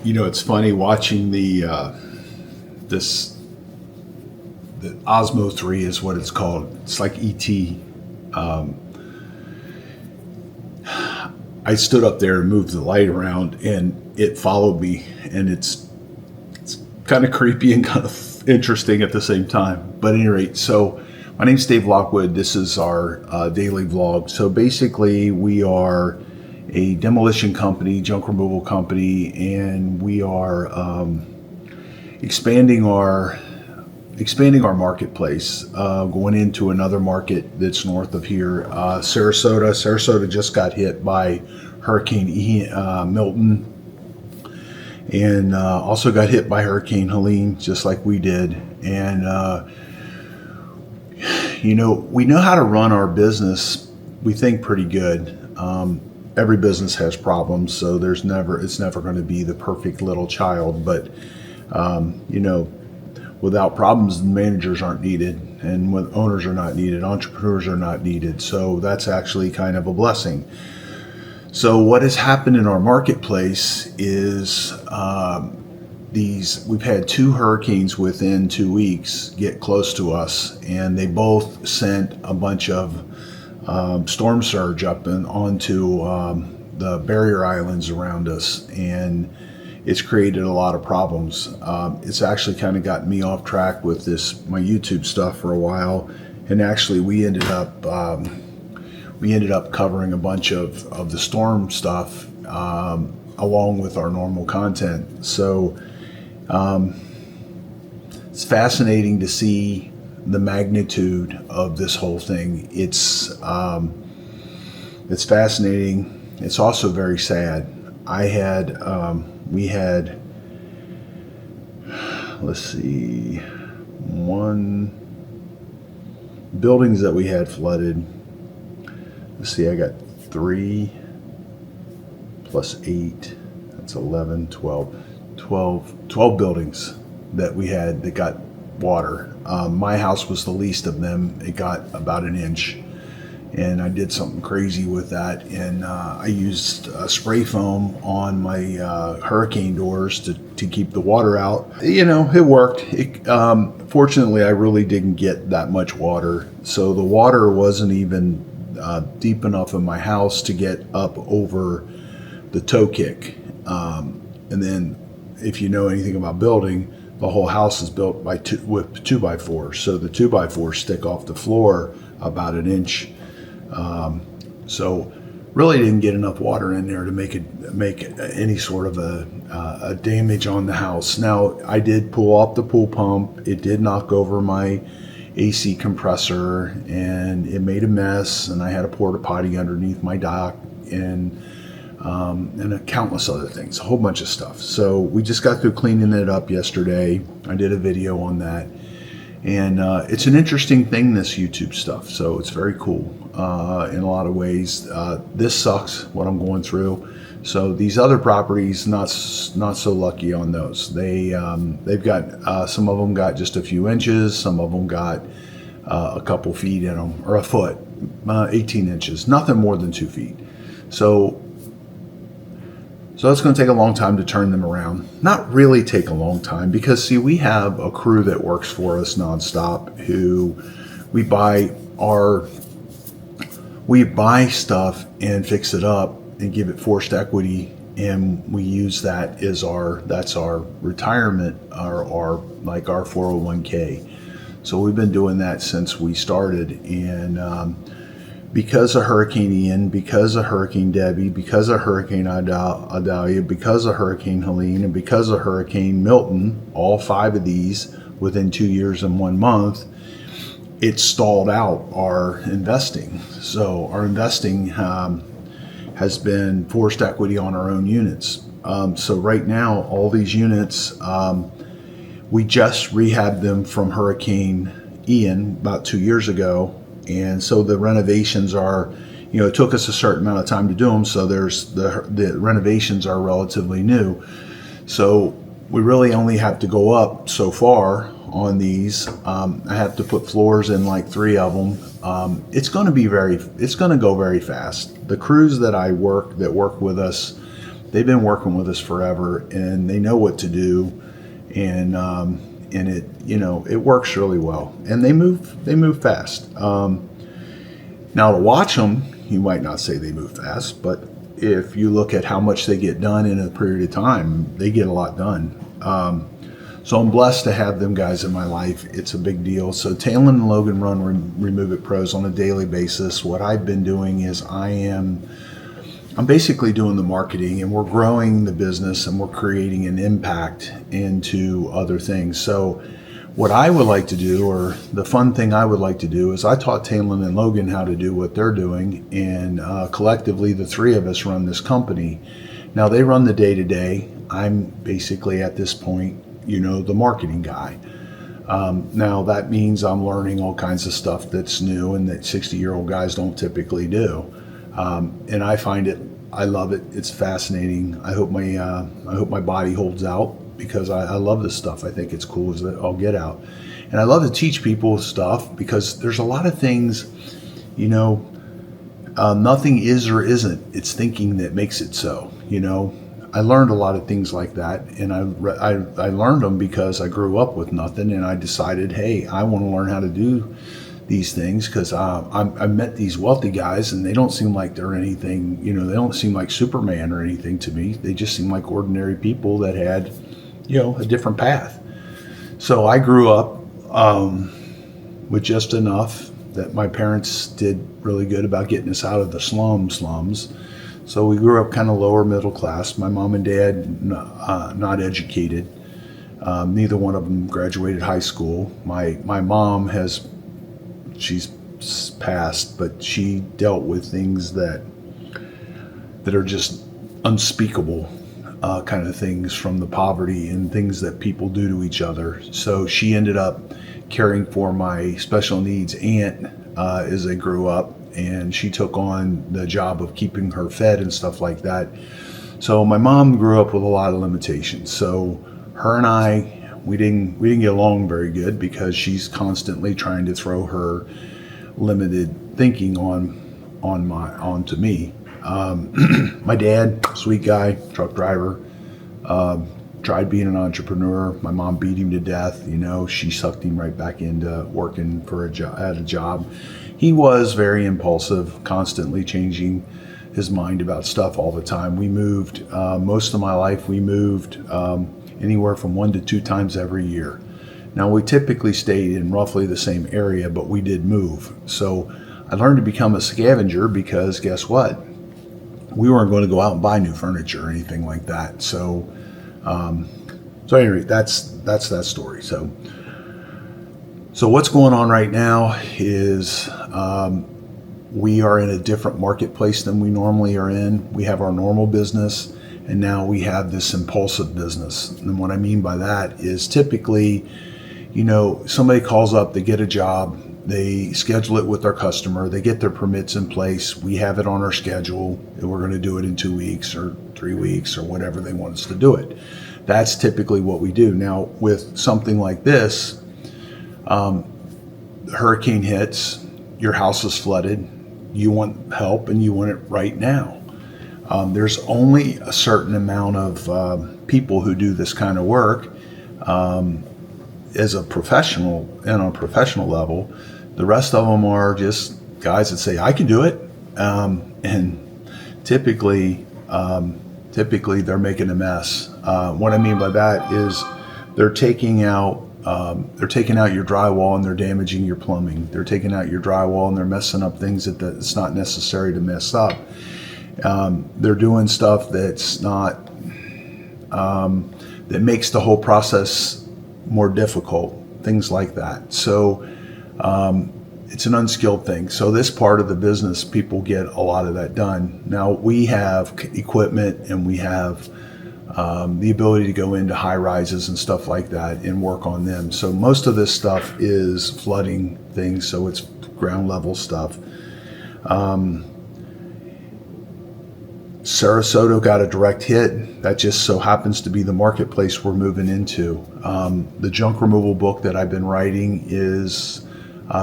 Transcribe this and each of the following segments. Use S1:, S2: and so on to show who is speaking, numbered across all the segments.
S1: You know, it's funny watching the Osmo 3 is what it's called. It's like ET. I stood up there and moved the light around, and it followed me, and it's kind of creepy and kind of interesting at the same time. But at any rate, so my name's Dave Lockwood. This is our daily vlog. So basically, we are a demolition company, junk removal company, and we are expanding our marketplace, going into another market that's north of here, Sarasota. Sarasota just got hit by Hurricane Milton, and also got hit by Hurricane Helene, just like we did. And you know, we know how to run our business, we think, pretty good. Every business has problems, so it's never going to be the perfect little child, but you know, without problems, managers aren't needed, and when owners are not needed, entrepreneurs are not needed. So that's actually kind of a blessing. So what has happened in our marketplace is we've had 2 hurricanes within 2 weeks get close to us, and they both sent a bunch of storm surge up and onto the barrier islands around us, and it's created a lot of problems. It's actually kind of gotten me off track with my YouTube stuff for a while, and actually we ended up covering a bunch of the storm stuff along with our normal content. So it's fascinating to see the magnitude of this whole thing. It's fascinating. It's also very sad. We had, let's see, 1 buildings that we had flooded. Let's see, I got 3 plus 8, that's 11, 12 buildings that we had that got water. My house was the least of them. It got about 1 inch. And I did something crazy with that, and I used spray foam on my hurricane doors to keep the water out. You know, it worked. Fortunately, I really didn't get that much water, so the water wasn't even deep enough in my house to get up over the toe kick. And then, if you know anything about building, the whole house is built with 2x4s, so the 2x4s stick off the floor about 1 inch. So really didn't get enough water in there to make any sort of a damage on the house. Now, I did pull off the pool pump. It did knock over my AC compressor, and it made a mess, and I had a porta potty underneath my dock, and countless other things, a whole bunch of stuff. So we just got through cleaning it up yesterday. I did a video on that. And it's an interesting thing, this YouTube stuff, so it's very cool in a lot of ways. This sucks, what I'm going through. So these other properties, not so lucky on those. They've got, some of them got just a few inches, some of them got a couple feet in them, or a foot, 18 inches, nothing more than 2 feet. So it's going to take a long time to turn them around. Not really take a long time, because see, we have a crew that works for us nonstop, who we buy stuff and fix it up and give it forced equity, and we use that as that's our retirement, our 401k. So we've been doing that since we started, and because of Hurricane Ian, because of Hurricane Debbie, because of Hurricane Idalia, because of Hurricane Helene, and because of Hurricane Milton, all 5 of these within 2 years and 1 month, it stalled out our investing. So our investing has been forced equity on our own units. So right now, all these units, we just rehabbed them from Hurricane Ian about 2 years ago. And so the renovations are, you know, it took us a certain amount of time to do them. So the renovations are relatively new. So we really only have to go up so far on these. I have to put floors in like 3 of them. It's going to go very fast. The crews that work with us, they've been working with us forever, and they know what to do, and it, you know, it works really well, and they move fast. Now to watch them, you might not say they move fast, but if you look at how much they get done in a period of time, they get a lot done. So I'm blessed to have them guys in my life. It's a big deal. So Talon and Logan run Remove It Pros on a daily basis. What I've been doing is I'm basically doing the marketing, and we're growing the business, and we're creating an impact into other things. So what I would like to do, or the fun thing I would like to do, is I taught Talon and Logan how to do what they're doing, and collectively the three of us run this company. Now they run the day-to-day. I'm basically at this point, you know, the marketing guy. Now that means I'm learning all kinds of stuff that's new and that 60-year-old guys don't typically do. And I find it, I love it. It's fascinating. I hope my body holds out, because I love this stuff. I think it's cool as I'll get out. And I love to teach people stuff, because there's a lot of things, you know, nothing is or isn't. It's thinking that makes it so, you know. I learned a lot of things like that, and I learned them because I grew up with nothing, and I decided, hey, I want to learn how to do these things, because I met these wealthy guys, and they don't seem like they're anything, you know, they don't seem like Superman or anything to me. They just seem like ordinary people that had, you know, a different path. So I grew up with just enough that my parents did really good about getting us out of the slums. So we grew up kind of lower middle class. My mom and dad not educated. Neither one of them graduated high school. My mom she's passed, but she dealt with things that are just unspeakable kind of things from the poverty and things that people do to each other. So she ended up caring for my special needs aunt as they grew up, and she took on the job of keeping her fed and stuff like that. So my mom grew up with a lot of limitations. So her and I, we didn't get along very good, because she's constantly trying to throw her limited thinking onto me. My dad, sweet guy, truck driver, tried being an entrepreneur. My mom beat him to death. You know, she sucked him right back into working at a job. He was very impulsive, constantly changing his mind about stuff all the time. We moved, most of my life, we moved anywhere from 1 to 2 times every year. Now we typically stayed in roughly the same area, but we did move. So I learned to become a scavenger, because guess what? We weren't going to go out and buy new furniture or anything like that. So, anyway, that's that story. So what's going on right now is we are in a different marketplace than we normally are in. We have our normal business, and now we have this impulsive business. And what I mean by that is, typically, you know, somebody calls up, they get a job, they schedule it with their customer, they get their permits in place, we have it on our schedule, and we're going to do it in 2 weeks or 3 weeks or whatever they want us to do it. That's typically what we do. Now with something like this, hurricane hits, your house is flooded, you want help, and you want it right now. There's only a certain amount of people who do this kind of work as a professional, and on a professional level. The rest of them are just guys that say, I can do it. And typically they're making a mess. What I mean by that is they're taking out your drywall, and they're damaging your plumbing. They're taking out your drywall, and they're messing up things that it's not necessary to mess up. They're doing stuff that's not, that makes the whole process more difficult, things like that. So it's an unskilled thing. So this part of the business, people get a lot of that done. Now we have equipment, and we have the ability to go into high rises and stuff like that and work on them. So most of this stuff is flooding things, so it's ground level stuff. Sarasota got a direct hit. That just so happens to be the marketplace we're moving into. The junk removal book that I've been writing is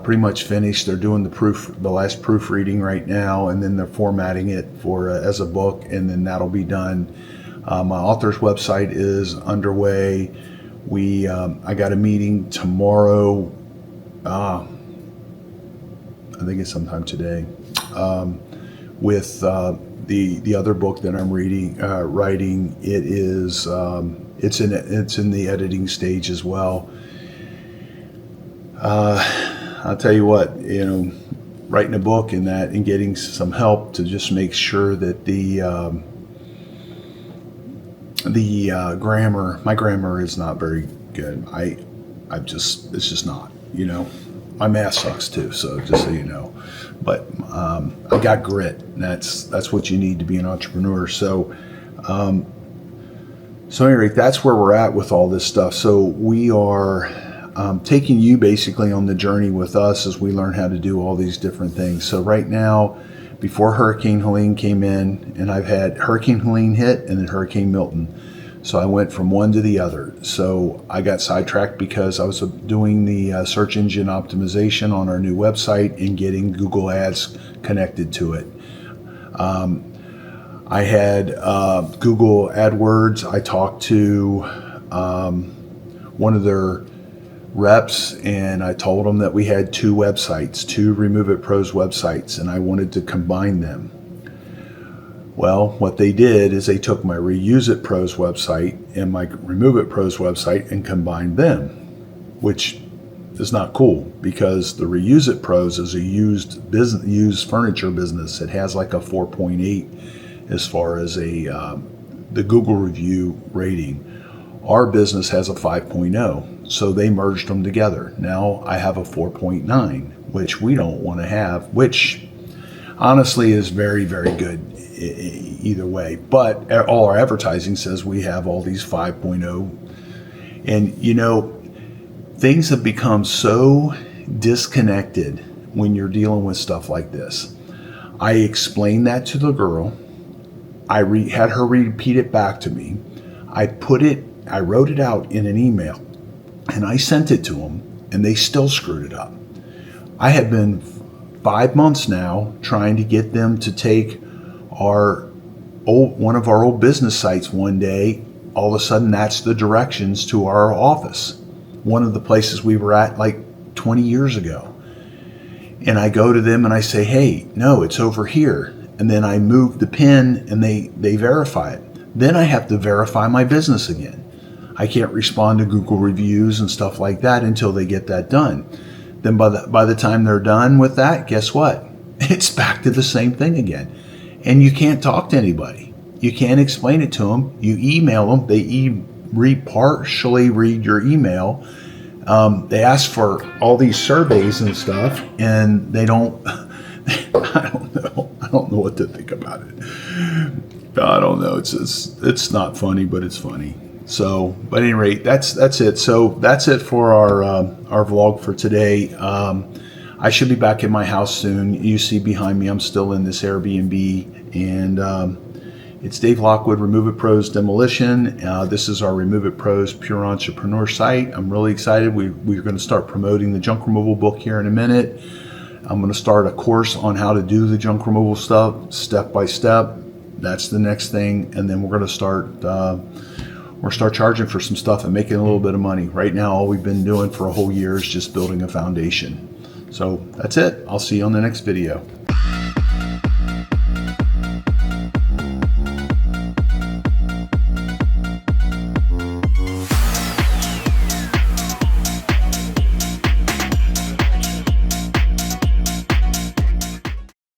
S1: pretty much finished. They're doing the last proofreading right now, and then they're formatting it for as a book, and then that'll be done. My author's website is underway. I got a meeting tomorrow. I think it's sometime today, with the other book that I'm writing. It is it's in the editing stage as well. I'll tell you what, writing a book and getting some help to just make sure that the grammar, my grammar is not very good. It's just not, my math sucks too, so just so you know. But I got grit, and that's what you need to be an entrepreneur. So anyway, that's where we're at with all this stuff. So we are taking you basically on the journey with us as we learn how to do all these different things. So right now, before Hurricane Helene came in, and I've had Hurricane Helene hit and then Hurricane Milton. So I went from one to the other. So I got sidetracked because I was doing the search engine optimization on our new website and getting Google Ads connected to it. I had Google AdWords. I talked to one of their reps, and I told them that we had two Remove It Pros websites, and I wanted to combine them. Well, what they did is they took my Reuse It Pros website and my Remove It Pros website and combined them, which is not cool, because the Reuse It Pros is a used furniture business. It has like a 4.8 as far as the Google review rating. Our business has a 5.0, so they merged them together. Now I have a 4.9, which we don't want to have, which honestly is very, very good either way. But all our advertising says we have all these 5.0. And things have become so disconnected when you're dealing with stuff like this. I explained that to the girl. I had her repeat it back to me. I wrote it out in an email, and I sent it to them, and they still screwed it up. I have been 5 months now trying to get them to take one of our old business sites one day. All of a sudden, that's the directions to our office, one of the places we were at like 20 years ago. And I go to them and I say, hey, no, it's over here. And then I move the pin, and they verify it. Then I have to verify my business again. I can't respond to Google reviews and stuff like that until they get that done. Then by the time they're done with that, guess what? It's back to the same thing again. And you can't talk to anybody. You can't explain it to them. You email them. They partially read your email. They ask for all these surveys and stuff, and they don't. I don't know what to think about it. I don't know. It's not funny, but it's funny. So, but at any rate, that's it. So that's it for our vlog for today. I should be back in my house soon. You see behind me, I'm still in this Airbnb, and it's Dave Lockwood, Remove It Pros Demolition. This is our Remove It Pros Pure Entrepreneur site. I'm really excited. We're going to start promoting the junk removal book here in a minute. I'm going to start a course on how to do the junk removal stuff step by step. That's the next thing, and then we're going to start charging for some stuff and making a little bit of money. Right now, all we've been doing for a whole year is just building a foundation. So that's it. I'll see you on the next video.